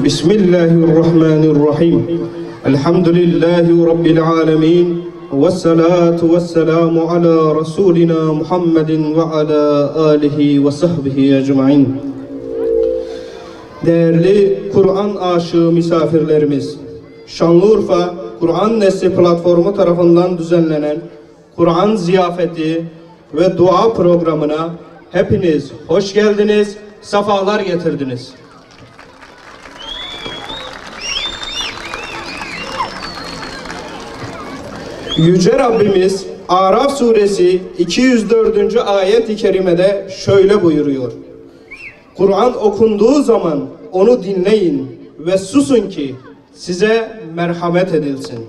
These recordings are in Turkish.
Bismillahirrahmanirrahim. Elhamdülillahi Rabbil alemin. Vessalatu vesselamu ala Resulina Muhammedin ve ala alihi ve sahbihi ecmain. Değerli Kur'an aşığı misafirlerimiz, Şanlıurfa Kur'an Nesli platformu tarafından düzenlenen Kur'an ziyafeti ve dua programına hepiniz hoş geldiniz, sefalar getirdiniz. Yüce Rabbimiz Araf suresi 204. ayet-i kerimede şöyle buyuruyor: Kur'an okunduğu zaman onu dinleyin ve susun ki size merhamet edilsin.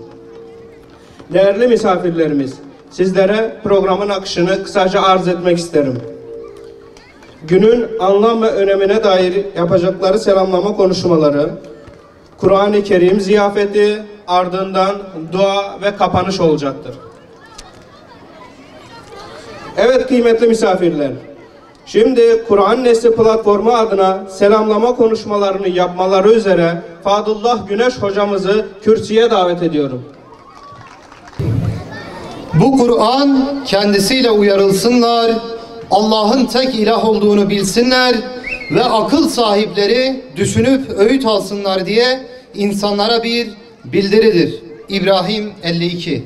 Değerli misafirlerimiz, sizlere programın akışını kısaca arz etmek isterim. Günün anlam ve önemine dair yapacakları selamlama konuşmaları, Kur'an-ı Kerim ziyafeti, ardından dua ve kapanış olacaktır. Evet kıymetli misafirler, şimdi Kur'an Nesli platformu adına selamlama konuşmalarını yapmaları üzere Fadullah Güneş hocamızı kürsüye davet ediyorum. Bu Kur'an kendisiyle uyarılsınlar, Allah'ın tek ilah olduğunu bilsinler ve akıl sahipleri düşünüp öğüt alsınlar diye insanlara bir bildiridir. İbrahim 52.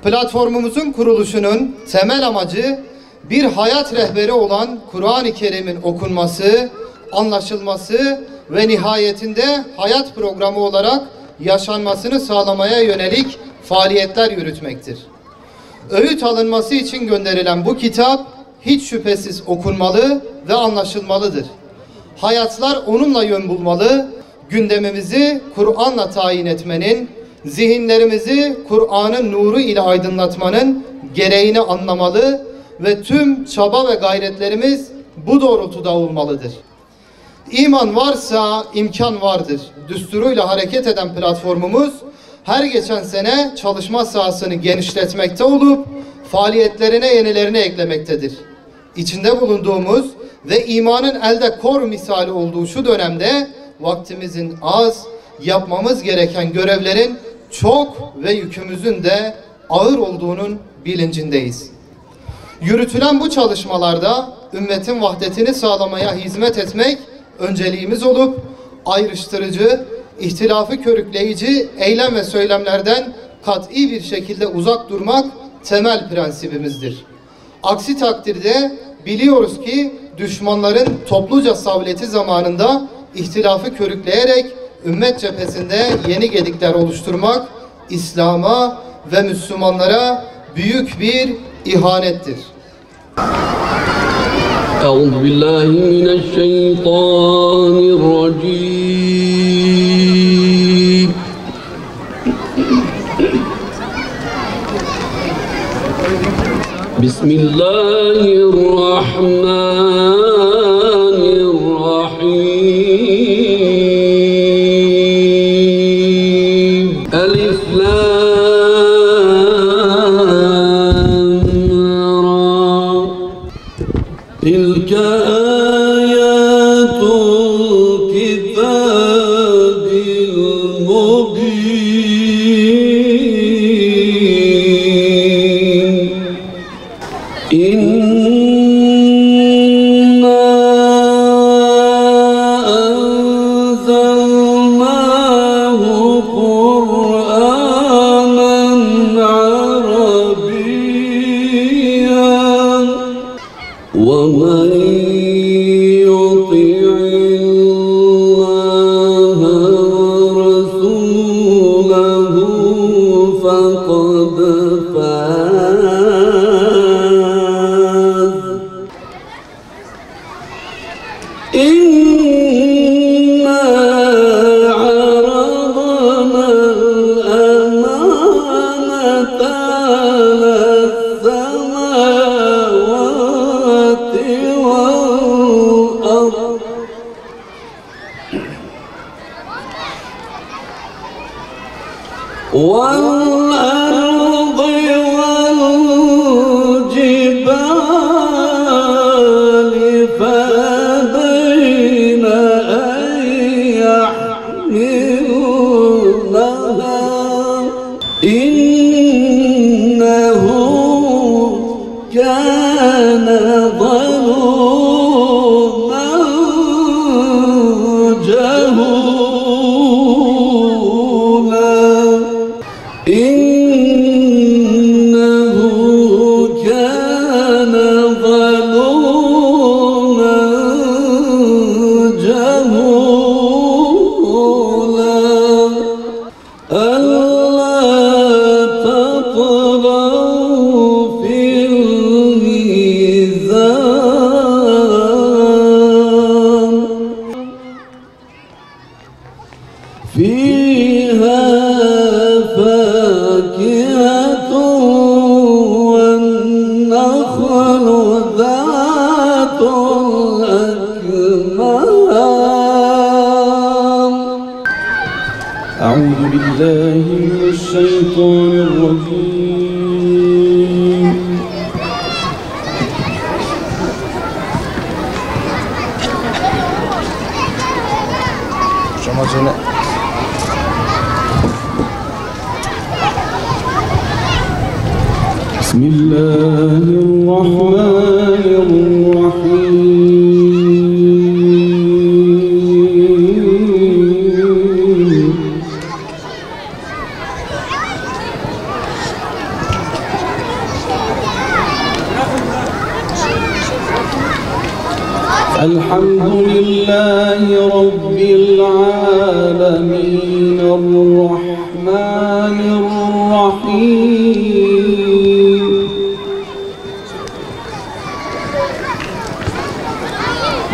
Platformumuzun kuruluşunun temel amacı bir hayat rehberi olan Kur'an-ı Kerim'in okunması, anlaşılması ve nihayetinde hayat programı olarak yaşanmasını sağlamaya yönelik faaliyetler yürütmektir. Öğüt alınması için gönderilen bu kitap hiç şüphesiz okunmalı ve anlaşılmalıdır. Hayatlar onunla yön bulmalı, gündemimizi Kur'an'la tayin etmenin, zihinlerimizi Kur'an'ın nuru ile aydınlatmanın gereğini anlamalı ve tüm çaba ve gayretlerimiz bu doğrultuda olmalıdır. İman varsa imkan vardır düsturuyla hareket eden platformumuz her geçen sene çalışma sahasını genişletmekte olup faaliyetlerine yenilerini eklemektedir. İçinde bulunduğumuz ve imanın elde kor misali olduğu şu dönemde vaktimizin az, yapmamız gereken görevlerin çok ve yükümüzün de ağır olduğunun bilincindeyiz. Yürütülen bu çalışmalarda ümmetin vahdetini sağlamaya hizmet etmek önceliğimiz olup ayrıştırıcı, ihtilafı körükleyici eylem ve söylemlerden kat'i bir şekilde uzak durmak temel prensibimizdir. Aksi takdirde biliyoruz ki düşmanların topluca savleti zamanında ihtilafı körükleyerek ümmet cephesinde yeni gedikler oluşturmak İslam'a ve Müslümanlara büyük bir ihanettir. Euzubillahimineşşeytanirracim. Bismillahirrahmanirrahim. Elif lam ra. Tilka ayatul kitabil mubin. İnna enzelnahu Kur'anen Arabiyyen ve men yuti'illâhe ve rasûlehu faqad fâz. İnna aradna al-amanata alas-samawati wal-ard wal-ardi wal-jibali فأبين أن يحملنها إنه كان ظلوما جهولا ألا تطغوا في الميزان فيها فاكهة والنخل ذات الأكمام. أعوذ بالله من الشيطان الرجيم. بسم الله الرحمن الرحيم. الحمد لله رب العالمين الرحمن الرحيم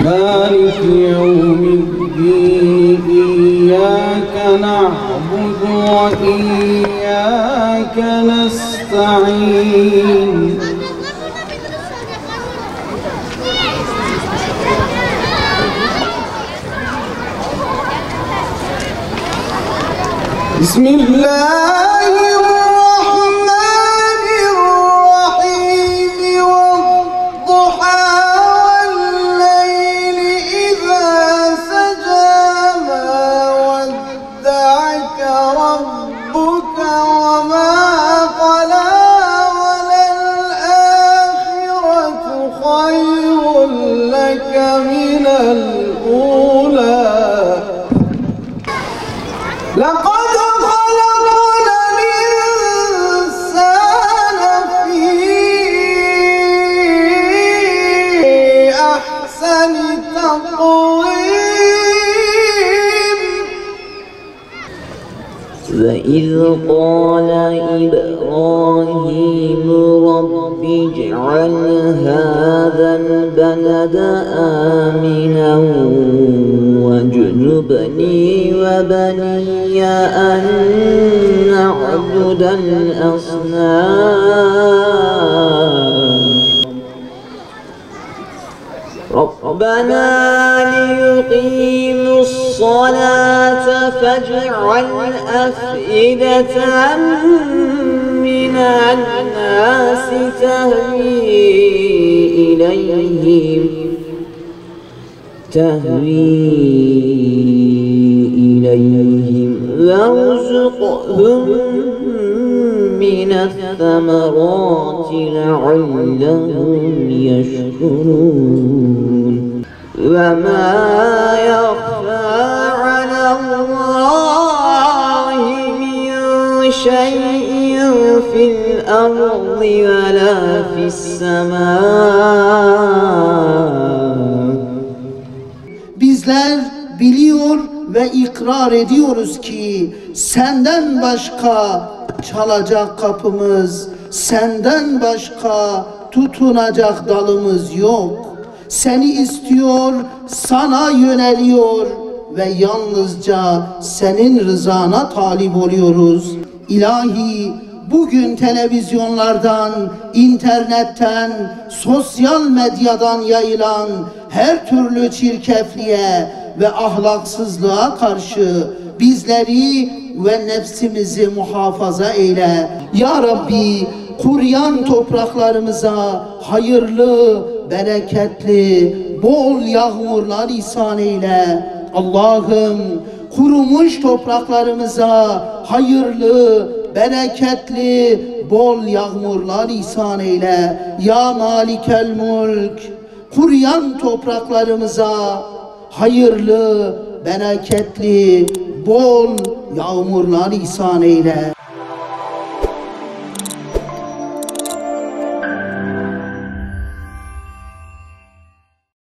مالك يوم الدين إياك نعبد وإياك نستعين بسم الله الرحمن الرحيم والضحى والليل إذا سجى ما ودعك ربك وما قلى وللآخرة خير لك من الأولى لقد خلقنا الإنسان في أحسن تقويم وإذ قال إبراهيم رب اجعل هذا البلد آمنا واجنبني وبني أن نعبد الأصنام ربنا ليقيموا الصلاة فاجعل أفئدة من الناس تهوي إليهم وارزقهم من الثمرات لعلهم يشكرون وما يخفى على الله من شيء في الأرض ولا في السماء. Bizler biliyor ve ikrar ediyoruz ki senden başka çalacak kapımız, senden başka tutunacak dalımız yok. Seni istiyor, sana yöneliyor ve yalnızca senin rızana talip oluyoruz. İlahi, bugün televizyonlardan, internetten, sosyal medyadan yayılan her türlü çirkefliğe ve ahlaksızlığa karşı bizleri ve nefsimizi muhafaza eyle. Ya Rabbi, kuruyan topraklarımıza hayırlı, bereketli, bol yağmurlar ihsan eyle. Allah'ım, kurumuş topraklarımıza hayırlı, bereketli, bol yağmurlar ihsan eyle. Ya Malikel Mulk, kuruyan topraklarımıza hayırlı, bereketli, bol yağmurlar ihsan eyle.